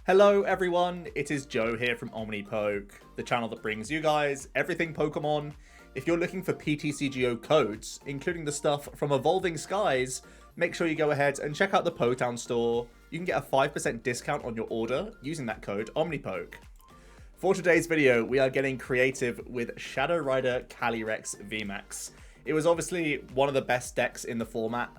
Hello everyone, it is Joe here from Omnipoke, the channel that brings you guys everything Pokemon. If you're looking for PTCGO codes, including the stuff from Evolving Skies, make sure you go ahead and check out the Potown store. You can get a 5% discount on your order using that code Omnipoke. For today's video, we are getting creative with Shadow Rider Calyrex VMAX. It was obviously one of the best decks in the format,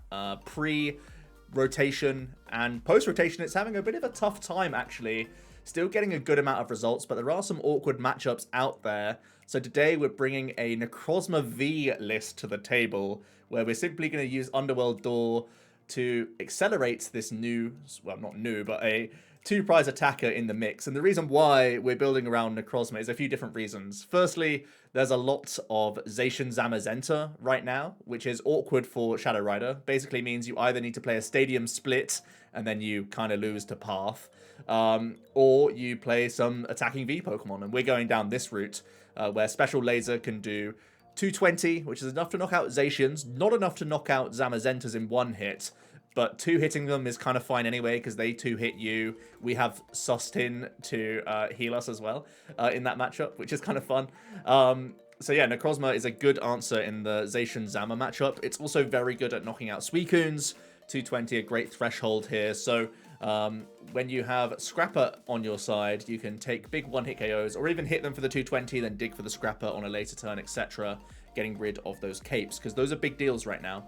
pre-rotation and post-rotation. It's having a bit of a tough time actually, still getting a good amount of results, but there are some awkward matchups out there. So today we're bringing a Necrozma V list to the table, where we're simply going to use Underworld Door to accelerate this new, well not new, but a 2-prize attacker in the mix. And the reason why we're building around Necrozma is a few different reasons. Firstly, there's a lot of Zacian Zamazenta right now, which is awkward for Shadow Rider. Basically means you either need to play a Stadium Split and then you kind of lose to Path, or you play some attacking V Pokemon. And we're going down this route where Special Laser can do 220, which is enough to knock out Zacians, not enough to knock out Zamazentas in one hit. But 2-hitting them is kind of fine anyway, because they 2-hit you. We have Sustin to heal us as well in that matchup, which is kind of fun. So yeah, Necrozma is a good answer in the Zacian Zama matchup. It's also very good at knocking out Suicunes. 220, a great threshold here. So when you have Scrapper on your side, you can take big one-hit KOs, or even hit them for the 220, then dig for the Scrapper on a later turn, etc. Getting rid of those capes, because those are big deals right now.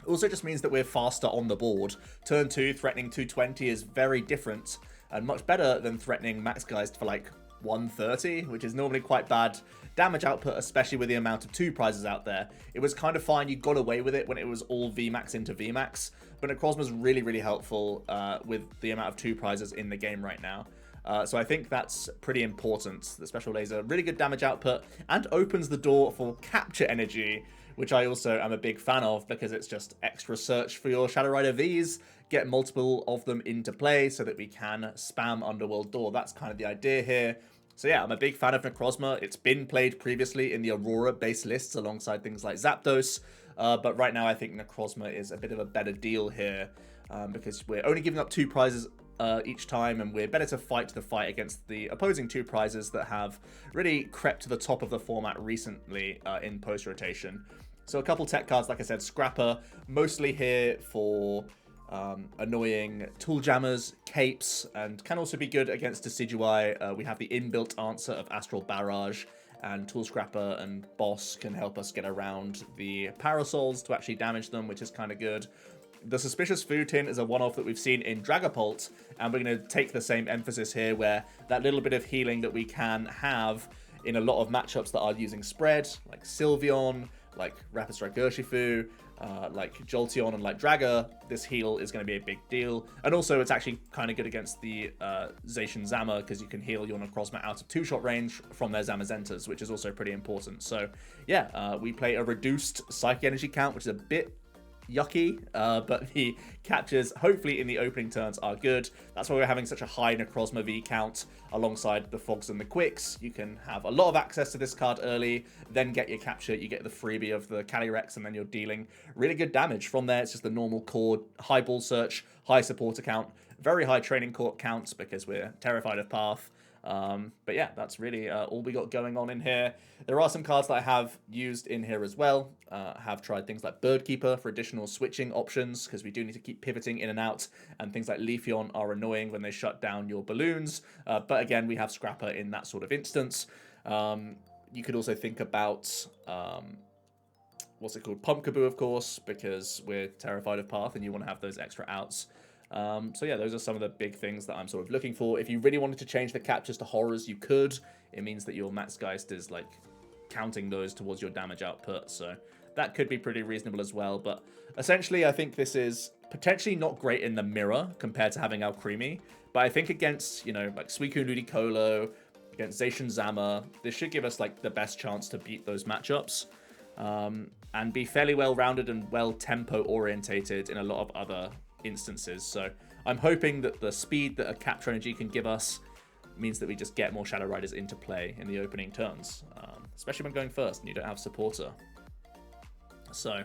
Also just means that we're faster on the board. Turn 2, threatening 220 is very different and much better than threatening Max Geist for like 130, which is normally quite bad damage output, especially with the amount of 2 prizes out there. It was kind of fine, you got away with it when it was all VMAX into VMAX, but Necrozma's really, really helpful with the amount of 2 prizes in the game right now. So I think that's pretty important. The Special Laser, really good damage output, and opens the door for Capture Energy, which I also am a big fan of because it's just extra search for your Shadow Rider Vs, get multiple of them into play so that we can spam Underworld Door. That's kind of the idea here. So yeah, I'm a big fan of Necrozma. It's been played previously in the Aurora-based lists alongside things like Zapdos, but right now I think Necrozma is a bit of a better deal here because we're only giving up 2 prizes each time, and we're better to fight the fight against the opposing 2 prizes that have really crept to the top of the format recently in post-rotation. So a couple tech cards, like I said, Scrapper, mostly here for annoying tool jammers, capes, and can also be good against Decidueye. We have the inbuilt answer of Astral Barrage, and Tool Scrapper and Boss can help us get around the Parasols to actually damage them, which is kind of good. The Suspicious Food Tin is a one-off that we've seen in Dragapult, and we're going to take the same emphasis here, where that little bit of healing that we can have in a lot of matchups that are using spread, like Sylveon, like Rapid Strike Urshifu, like Jolteon and like Draga, this heal is going to be a big deal. And also it's actually kind of good against the Zacian Zama, because you can heal your Necrozma out of 2-shot range from their Zamazentas, which is also pretty important. So yeah, we play a reduced Psychic Energy count, which is a bit yucky, but the captures hopefully in the opening turns are good. That's why we're having such a high Necrozma V count alongside the Fogs and the Quicks. You can have a lot of access to this card early, then get your capture, you get the freebie of the Calyrex, and then you're dealing really good damage. From there, it's just the normal core, high ball search, high supporter count, very high training court counts because we're terrified of Path. But yeah, that's really all we got going on in here. There are some cards that I have used in here as well. Have tried things like Birdkeeper for additional switching options, because we do need to keep pivoting in and out, and things like Leafeon are annoying when they shut down your balloons. But again, we have Scrapper in that sort of instance. You could also think about what's it called? Pumpkaboo, of course, because we're terrified of Path and you want to have those extra outs. So yeah, those are some of the big things that I'm sort of looking for. If you really wanted to change the captures to horrors, you could. It means that your Max Geist is like counting those towards your damage output, so that could be pretty reasonable as well. But essentially, I think this is potentially not great in the mirror compared to having Alcremie, but I think against, you know, like Suicune Ludicolo, against Zacian Zama, this should give us like the best chance to beat those matchups, and be fairly well-rounded and well-tempo orientated in a lot of other instances. So I'm hoping that the speed that a Capture Energy can give us means that we just get more Shadow Riders into play in the opening turns, especially when going first and you don't have supporter. So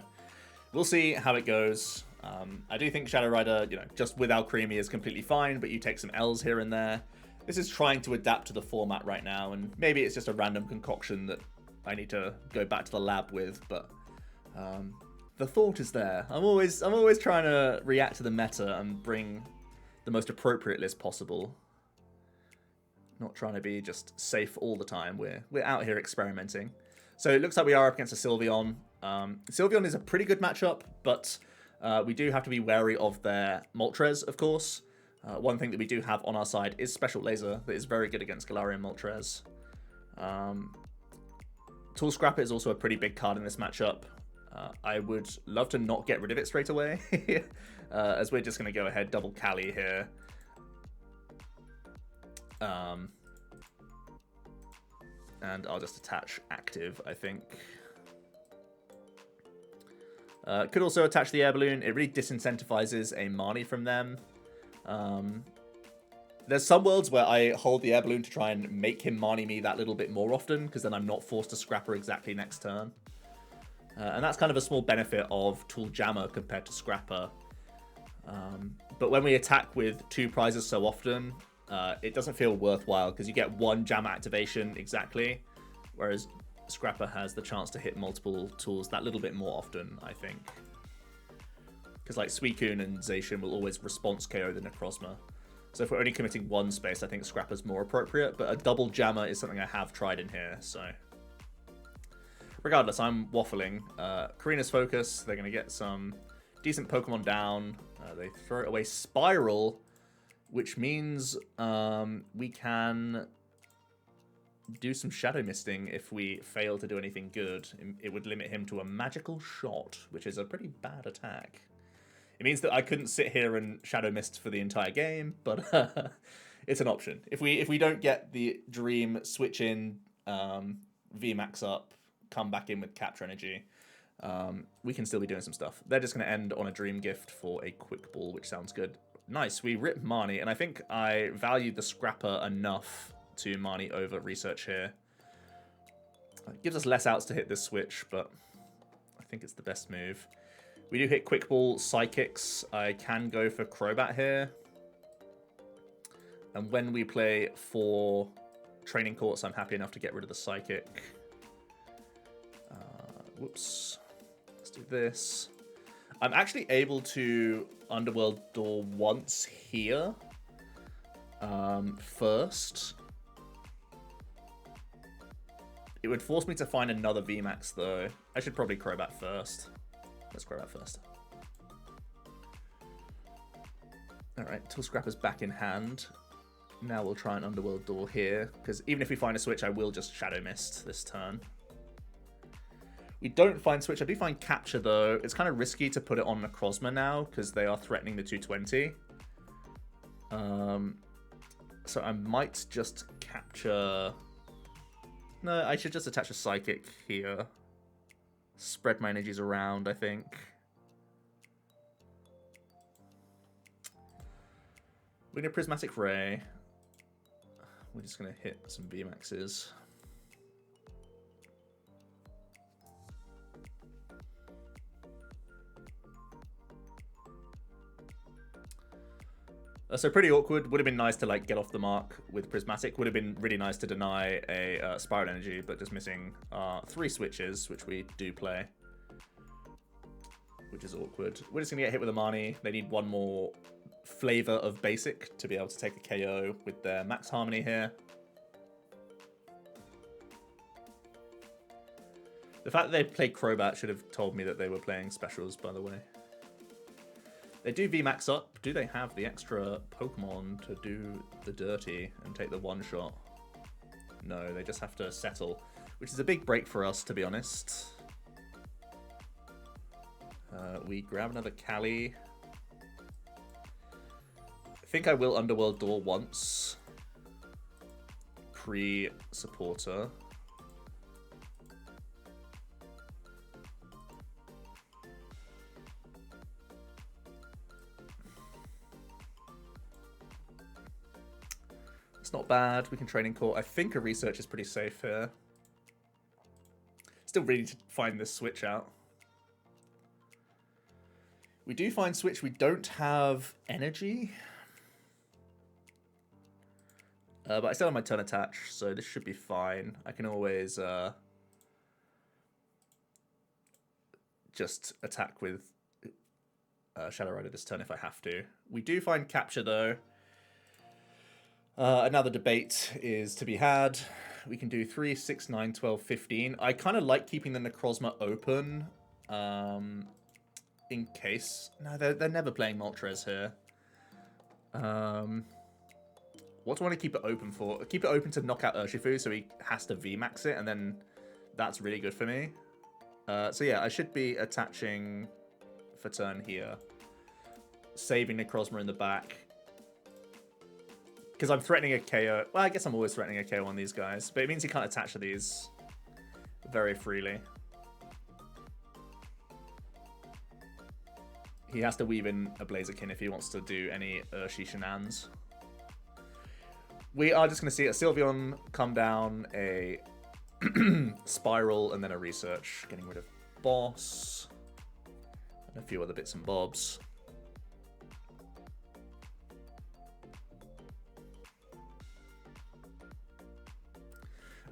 we'll see how it goes. I do think Shadow Rider, you know, just with Alcremie is completely fine, but you take some L's here and there. This is trying to adapt to the format right now, and maybe it's just a random concoction that I need to go back to the lab with, but the thought is there. I'm always trying to react to the meta and bring the most appropriate list possible. Not trying to be just safe all the time. We're out here experimenting. So it looks like we are up against a Sylveon. Sylveon is a pretty good matchup, but we do have to be wary of their Moltres, of course. One thing that we do have on our side is Special Laser that is very good against Galarian Moltres. Tool Scrapper is also a pretty big card in this matchup. I would love to not get rid of it straight away, as we're just going to go ahead double Cali here. And I'll just attach Active, I think. Could also attach the Air Balloon. It really disincentivizes a Marnie from them. There's some worlds where I hold the Air Balloon to try and make him Marnie me that little bit more often, because then I'm not forced to Scrapper exactly next turn. And that's kind of a small benefit of Tool Jammer compared to Scrapper. But when we attack with 2 prizes so often, it doesn't feel worthwhile, because you get 1 Jammer activation exactly, whereas Scrapper has the chance to hit multiple tools that little bit more often, I think. Because like Suicune and Zacian will always response KO the Necrozma. So if we're only committing 1 space, I think Scrapper's more appropriate, but a double Jammer is something I have tried in here, so... Regardless, I'm waffling. Karina's Focus, they're going to get some decent Pokemon down. They throw away Spiral, which means we can do some Shadow Misting if we fail to do anything good. It would limit him to a Magical Shot, which is a pretty bad attack. It means that I couldn't sit here and Shadow Mist for the entire game, but it's an option. If we don't get the Dream, switch in, VMAX up, come back in with Capture Energy, we can still be doing some stuff. They're just going to end on a Dream Gift for a Quick Ball, which sounds good. Nice, we rip Marnie, and I think I valued the Scrapper enough to Marnie over Research here. It gives us less outs to hit this switch, but I think it's the best move. We do hit Quick Ball, Psychics. I can go for Crobat here. And when we play for Training Courts, I'm happy enough to get rid of the Psychic. Whoops. Let's do this. I'm actually able to Underworld Door once here. First. It would force me to find another VMAX though. I should probably Crobat first. Let's Crobat first. Alright, Tool Scrapper's back in hand. Now we'll try an Underworld Door here, because even if we find a switch, I will just Shadow Mist this turn. We don't find switch. I do find Capture though. It's kind of risky to put it on Necrozma now, because they are threatening the 220. So I might just Capture... No, I should just attach a Psychic here. Spread my energies around, I think. We're going to Prismatic Ray. We're just going to hit some VMAXs. So pretty awkward. Would have been nice to like get off the mark with Prismatic. Would have been really nice to deny a Spiral Energy, but just missing 3 switches, which we do play. Which is awkward. We're just going to get hit with a Marnie. They need 1 more flavor of basic to be able to take a KO with their Max Harmony here. The fact that they played Crobat should have told me that they were playing specials, by the way. They do VMAX up. Do they have the extra Pokemon to do the dirty and take the 1-shot? No, they just have to settle, which is a big break for us, to be honest. We grab another Cali. I think I will Underworld Door once. Pre-supporter. It's not bad. We can Training Court. I think a Research is pretty safe here. Still really need to find this switch out. We do find Switch, we don't have energy. But I still have my turn attached, so this should be fine. I can always just attack with Shadow Rider this turn if I have to. We do find Capture, though. Another debate is to be had. We can do 3, 6, 9, 12, 15. I kind of like keeping the Necrozma open in case. No, they're never playing Moltres here. What do I want to keep it open for? Keep it open to knock out Urshifu, so he has to VMAX it, and then that's really good for me. So yeah, I should be attaching for turn here. Saving Necrozma in the back. Because I'm threatening a KO. Well, I guess I'm always threatening a KO on these guys. But it means he can't attach to these very freely. He has to weave in a Blaziken if he wants to do any Urshi shenanigans. We are just going to see a Sylveon come down, a Spiral, and then a Research. Getting rid of Boss. And a few other bits and bobs.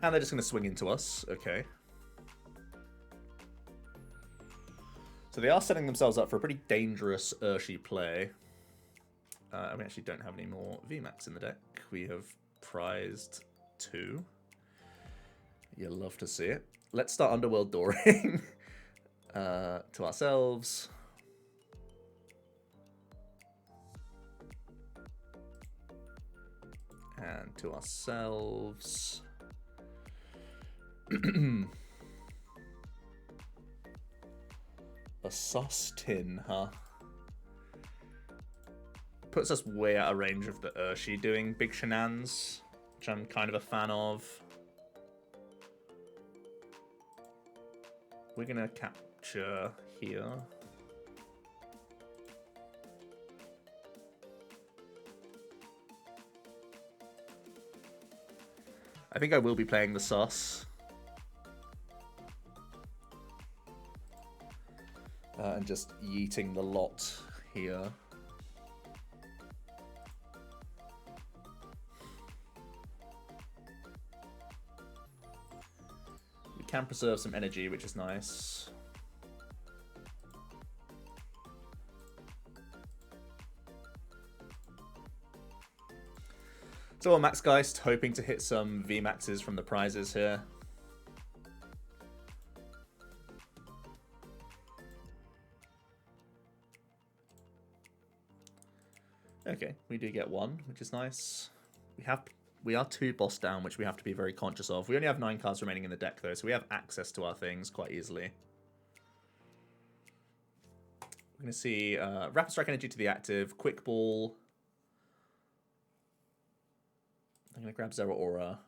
And they're just going to swing into us. Okay. So they are setting themselves up for a pretty dangerous Urshi play. We actually don't have any more VMAX in the deck. We have prized 2. You'll love to see it. Let's start Underworld Dooring to ourselves. And to ourselves. A Sus Tin, huh? Puts us way out of range of the Urshi doing big shenanigans, which I'm kind of a fan of. We're gonna capture here. I think I will be playing the Sus. And just yeeting the lot here. We can preserve some energy, which is nice. So Max Geist hoping to hit some VMAXs from the prizes here. Okay, we do get 1, which is nice. We are 2 boss down, which we have to be very conscious of. We only have 9 cards remaining in the deck, though, so we have access to our things quite easily. We're going to see Rapid Strike Energy to the active, Quick Ball. I'm going to grab Zeraora.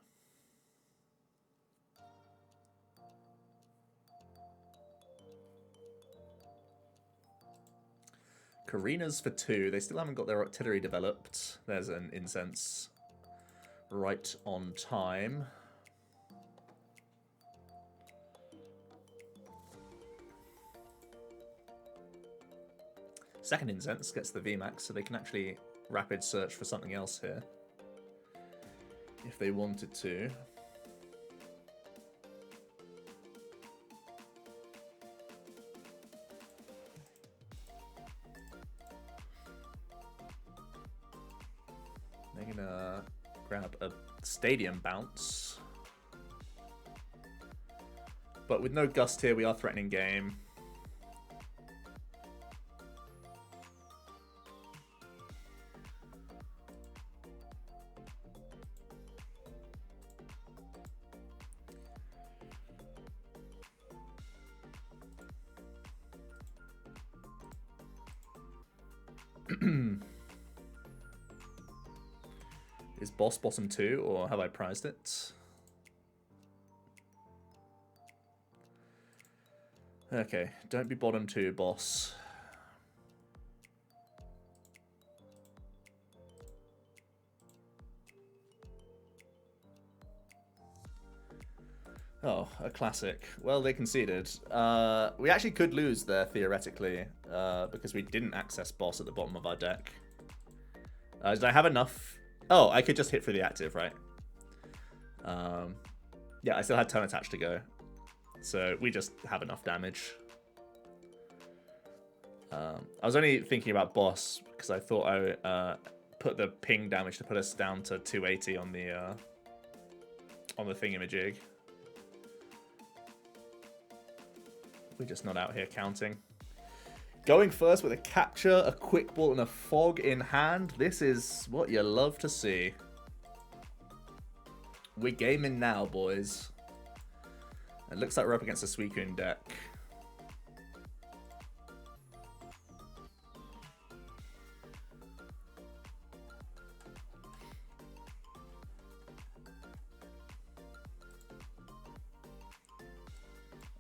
Karina's for 2. They still haven't got their artillery developed. There's an incense right on time. Second incense gets the VMAX, so they can actually rapid search for something else here. If they wanted to. They're gonna grab a Stadium Bounce. But with no Gust here, we are threatening game. Is boss bottom 2, or have I prized it? Okay, don't be bottom 2, boss. Oh, a classic. Well, they conceded. We actually could lose there, theoretically. because we didn't access boss at the bottom of our deck. Did I have enough? Oh, I could just hit for the active, right? Yeah, I still had turn attached to go. So we just have enough damage. I was only thinking about boss because I thought I put the ping damage to put us down to 280 on the thingamajig. We're just not out here counting. Going first with a capture, a quick ball, and a fog in hand. This is what you love to see. We're gaming now, boys. It looks like we're up against a Suicune deck.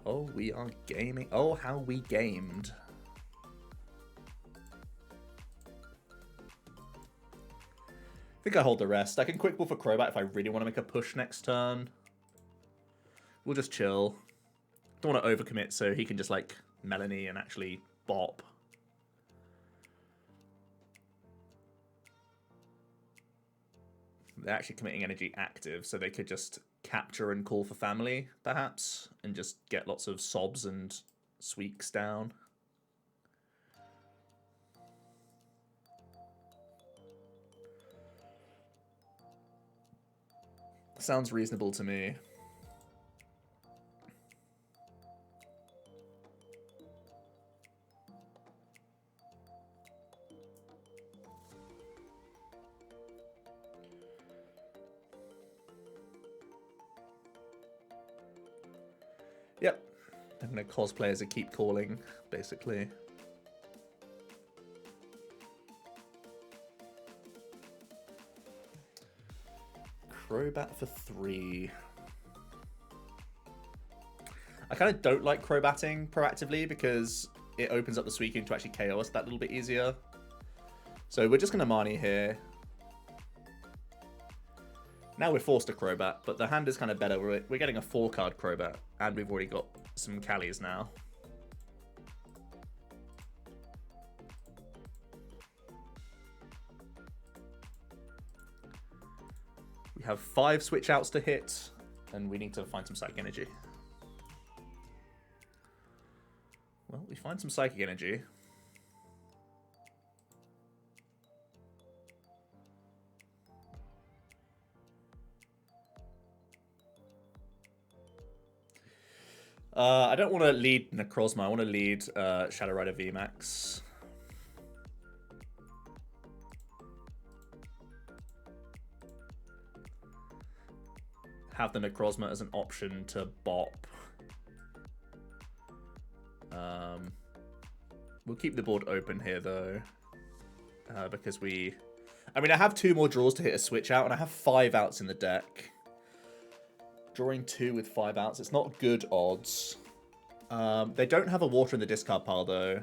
Oh, we are gaming. Oh, how we gamed. I think I hold the rest. I can quick ball for Crobat if I really want to make a push next turn. We'll just chill. Don't want to overcommit so he can just like Melanie and actually bop. They're actually committing energy active, so they could just capture and call for family, perhaps, and just get lots of sobs and sweeks down. Sounds reasonable to me. Yep. I'm going to cosplay as a keep calling, basically. Crobat for 3. I kind of don't like Crobatting proactively because it opens up the Suicune to actually KO us that little bit easier. So we're just going to Marnie here. Now we're forced to Crobat, but the hand is kind of better. We're getting a 4-card Crobat, and we've already got some Callies now. We have 5 switch outs to hit, and we need to find some Psychic Energy. Well, we find some Psychic Energy. I don't want to lead Necrozma. I want to lead Shadow Rider VMAX. Have the Necrozma as an option to bop. We'll keep the board open here, though. Because we... I mean, I have 2 more draws to hit a switch out, and I have 5 outs in the deck. Drawing 2 with 5 outs. It's not good odds. They don't have a water in the discard pile, though.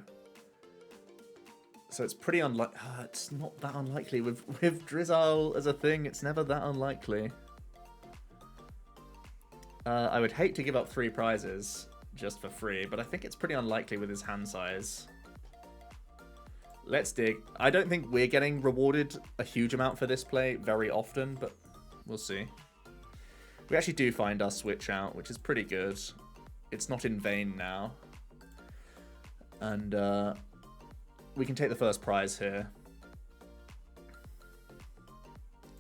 So it's pretty unlikely. It's not that unlikely. With Drizzile as a thing, it's never that unlikely. I would hate to give up 3 prizes just for free, but I think it's pretty unlikely with his hand size. Let's dig. I don't think we're getting rewarded a huge amount for this play very often, but we'll see. We actually do find our switch out, which is pretty good. It's not in vain now. And we can take the first prize here.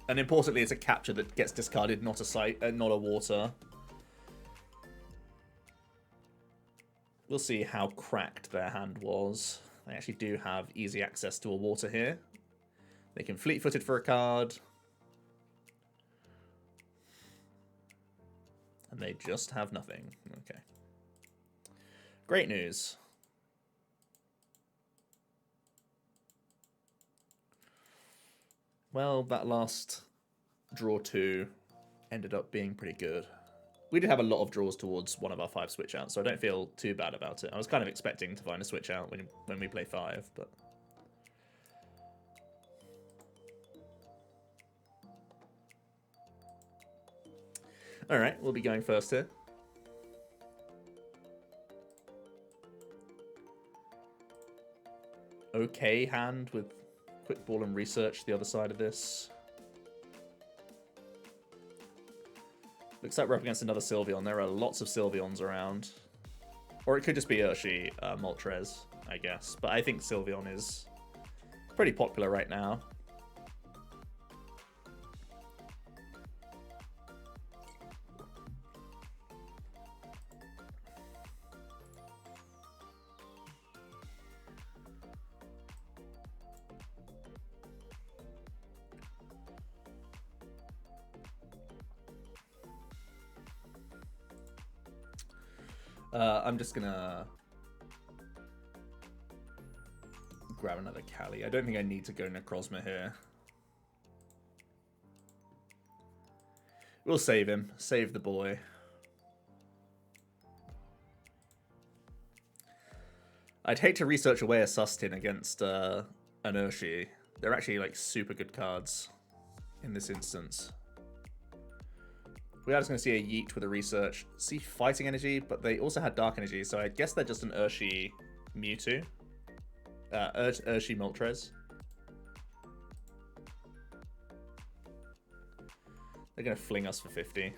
And importantly, it's a capture that gets discarded, not a water. We'll see how cracked their hand was. They actually do have easy access to a water here. They can fleet-footed for a card. And they just have nothing. Okay. Great news. Well, that last draw 2 ended up being pretty good. We did have a lot of draws towards one of our 5 switch outs, so I don't feel too bad about it. I was kind of expecting to find a switch out when we play 5, but... Alright, we'll be going first here. okay hand with Quick Ball and Research the other side of this. Looks like we're up against another Sylveon. There are lots of Sylveons around. Or it could just be Urshy Moltres, I guess. But I think Sylveon is pretty popular right now. I'm just gonna grab another Cali. I don't think I need to go Necrozma here. We'll save him. Save the boy. I'd hate to research away a Sustin against an Urshy. They're actually like super good cards in this instance. We are just going to see a Yeet with a Research. See Fighting Energy, but they also had Dark Energy, so I guess they're just an Urshy Mewtwo. Urshy Moltres. They're going to fling us for 50.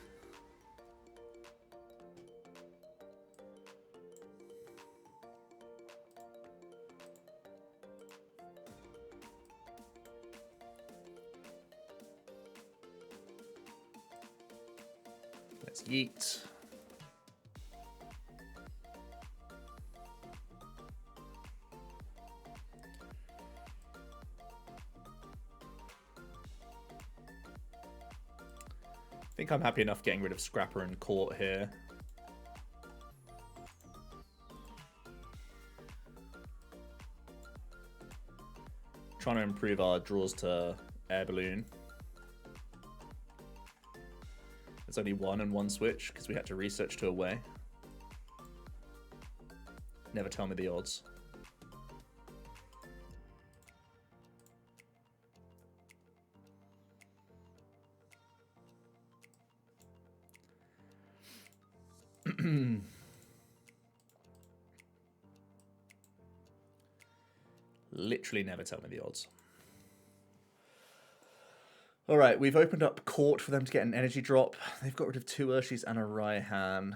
Let's yeet. I think I'm happy enough getting rid of Scrapper and Court here. Trying to improve our draws to Air Balloon. It's only 1 and 1 switch because we had to research to away. Never tell me the odds. Literally never tell me the odds. Alright, we've opened up Court for them to get an energy drop. They've got rid of 2 Urshis and a Raihan.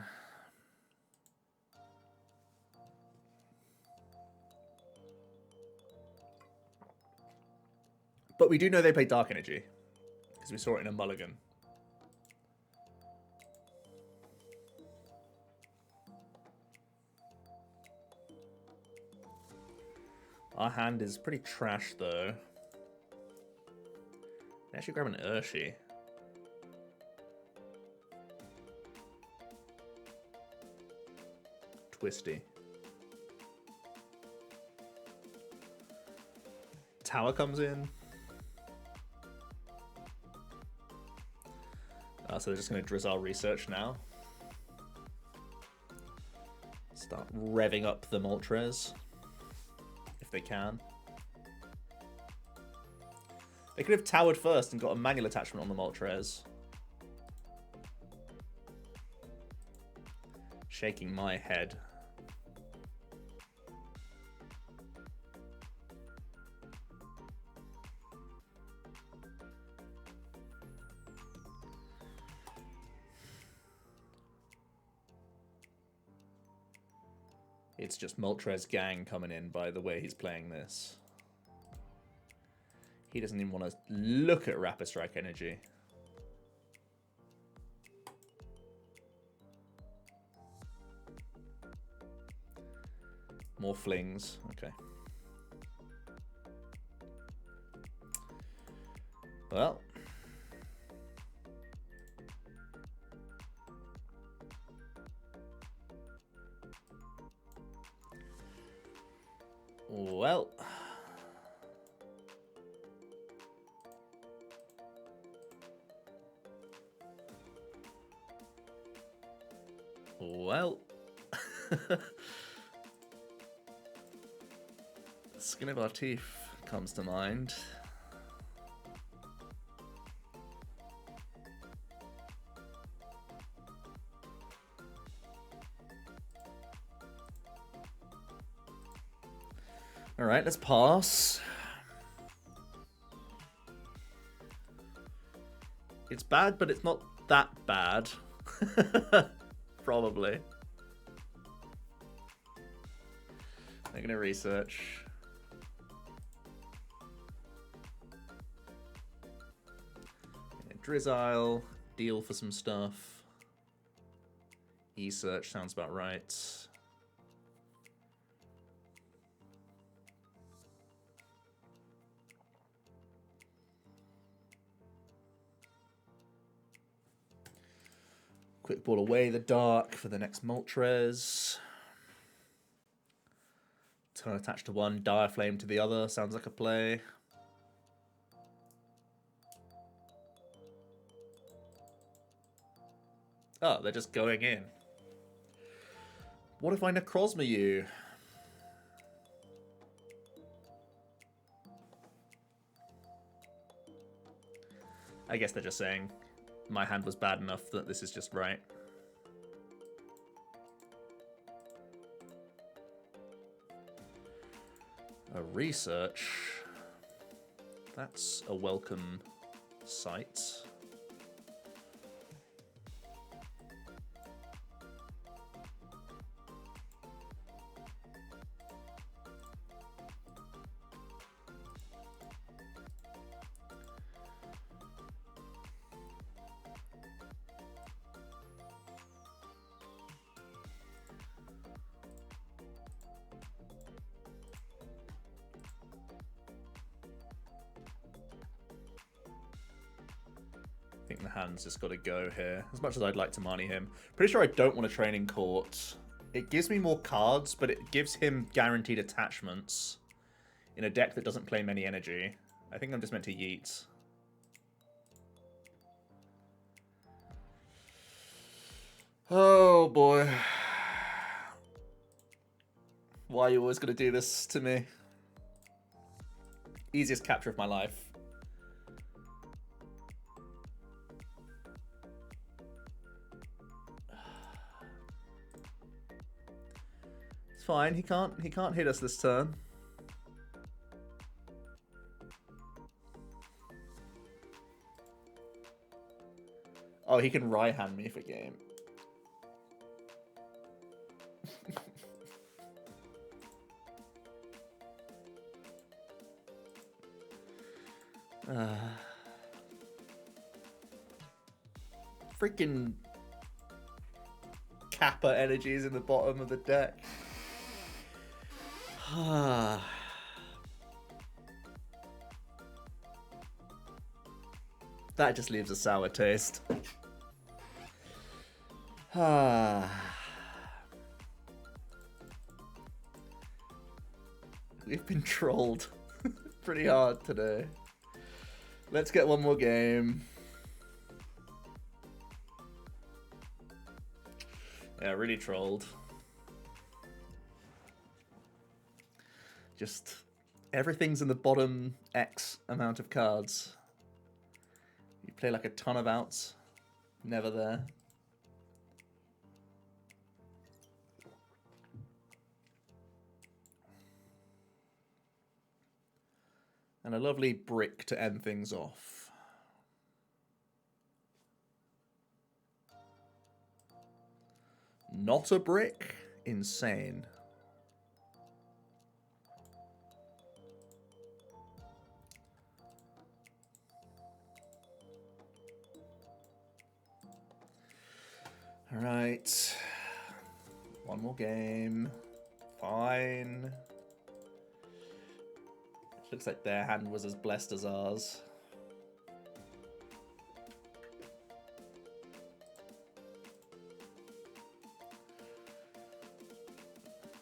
But we do know they play Dark Energy, because we saw it in a mulligan. Our hand is pretty trash, though. Actually grab an Urshy. Twisty. Tower comes in. So they're just going to Drizzle Research now. Start revving up the Moltres. If they can. They could have towered first and got a manual attachment on the Moltres. Shaking my head. It's just Moltres gang coming in by the way he's playing this. He doesn't even want to look at Rapid Strike Energy. More flings. Okay. Well. Well. Well. Skin of our teeth comes to mind. Alright, let's pass. It's bad, but it's not that bad. Probably. I'm gonna research. Drizzile, deal for some stuff. E-search sounds about right. Quick ball away the dark for the next Moltres. Turn attached to one, Dire Flame to the other. Sounds like a play. Oh, they're just going in. What if I Necrozma you? I guess they're just saying my hand was bad enough that this is just right. A research. That's a welcome sight. I think the hand's just got to go here. As much as I'd like to Marnie him. Pretty sure I don't want a Training Court. It gives me more cards, but it gives him guaranteed attachments in a deck that doesn't play many energy. I think I'm just meant to yeet. Oh boy. Why are you always going to do this to me? Easiest capture of my life. It's fine. He can't hit us this turn. Oh, he can right-hand me for game. Freaking Kappa energies in the bottom of the deck. That just leaves a sour taste. We've been trolled pretty hard today. Let's get one more game. Yeah, really trolled. Just everything's in the bottom X amount of cards. You play like a ton of outs, never there. And a lovely brick to end things off. Not a brick? Insane. All right. One more game. Fine. Looks like their hand was as blessed as ours.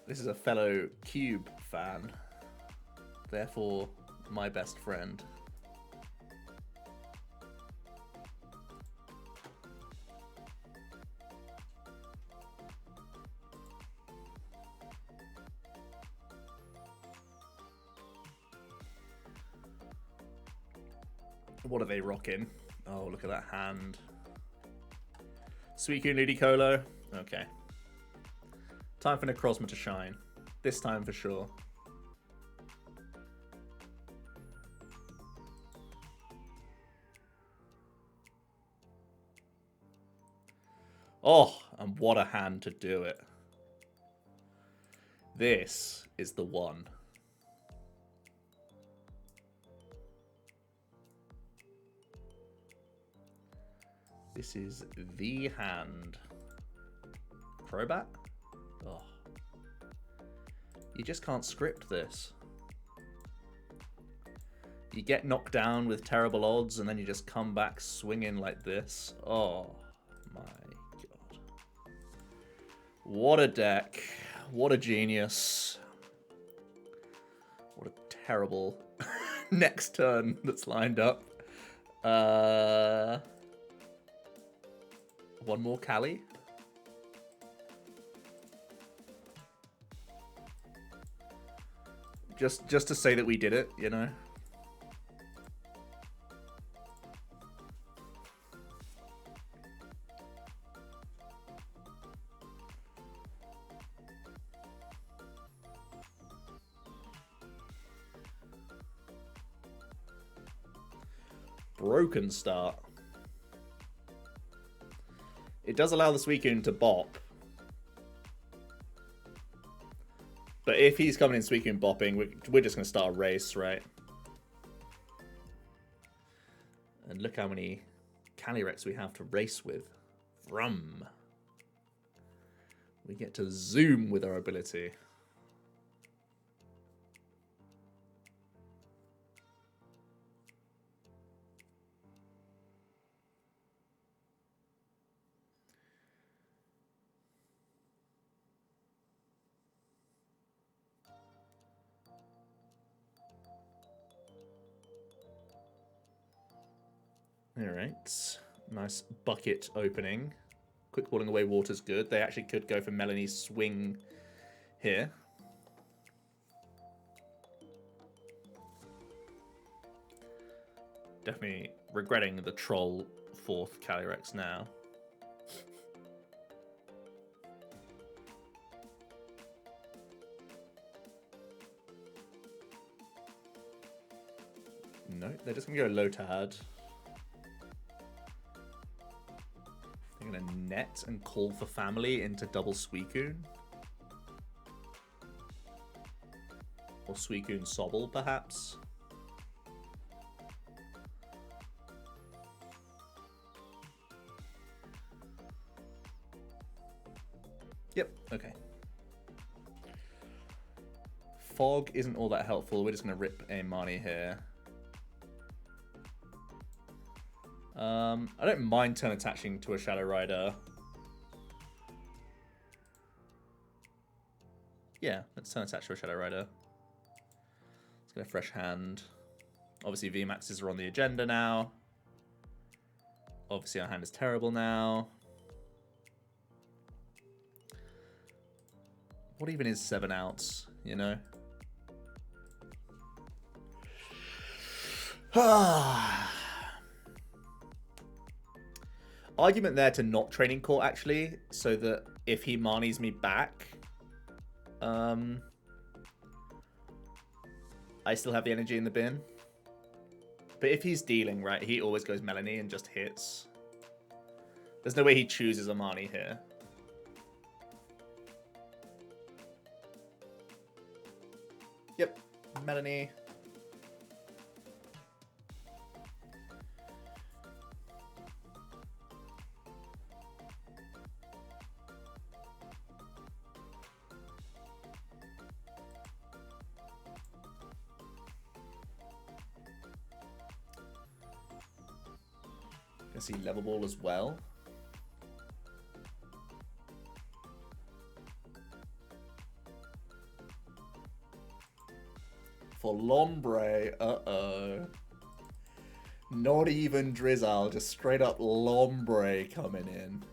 This is a fellow Cube fan. Therefore, my best friend. What are they rocking? Oh, look at that hand. Suicune Ludicolo. Okay. Time for Necrozma to shine. This time for sure. Oh, and what a hand to do it. This is the one. This is the hand. Crobat? Oh. You just can't script this. You get knocked down with terrible odds and then you just come back swinging like this. Oh my god. What a deck. What a genius. What a terrible next turn that's lined up. One more Cali. Just to say that we did it, you know. Broken start. It does allow the Suicune to bop. But if he's coming in Suicune bopping, we're just going to start a race, right? And look how many Calyrex we have to race with. Vroom. We get to zoom with our ability. Alright, nice bucket opening. Quick balling away water's good. They actually could go for Melanie's swing here. Definitely regretting the troll 4th Calyrex now. No, they're just going to go Lotad. They're going to net and call for family into double Suicune. Or Suicune Sobble, perhaps. Yep, okay. Fog isn't all that helpful. We're just going to rip a Marnie here. I don't mind turn attaching to a Shadow Rider. Yeah, let's turn attach to a Shadow Rider. Let's get a fresh hand. Obviously VMAXs are on the agenda now. Obviously our hand is terrible now. What even is 7 outs, you know? Argument there to not Training Court, actually, so that if he Marnies me back, I still have the energy in the bin. But if he's dealing, right, he always goes Melanie and just hits. There's no way he chooses a Marnie here. Yep, Melanie. See Level Ball as well. For Lombre, uh-oh. Not even Drizzle, just straight up Lombre coming in.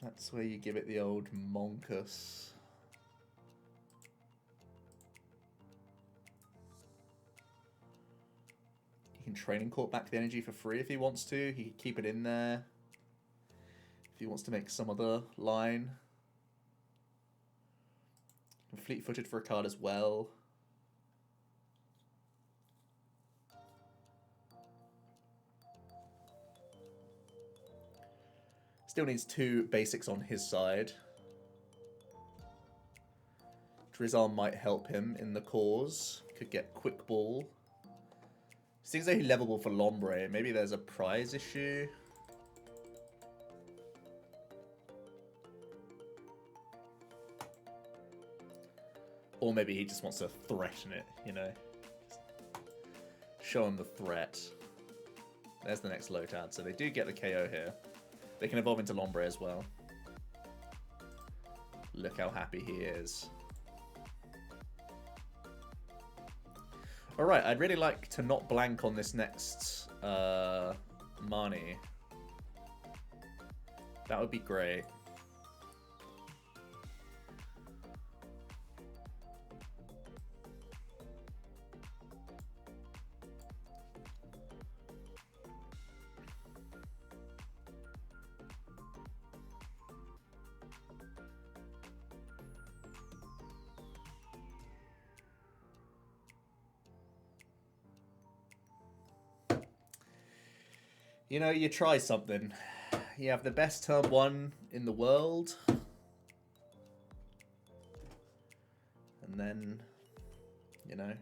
That's where you give it the old Monkus. He can Training Court back the energy for free if he wants to. He can keep it in there if he wants to make some other line. Fleet-footed for a card as well. Still needs 2 basics on his side. Drizzle might help him in the cause. Could get Quick Ball. Seems like he's levelable for Lombre. Maybe there's a prize issue. Or maybe he just wants to threaten it, you know. Show him the threat. There's the next Lotad. So they do get the KO here. They can evolve into Lombre as well. Look how happy he is. Alright, I'd really like to not blank on this next Marnie. That would be great. You know, you try something. You have the best turn 1 in the world. And then, you know,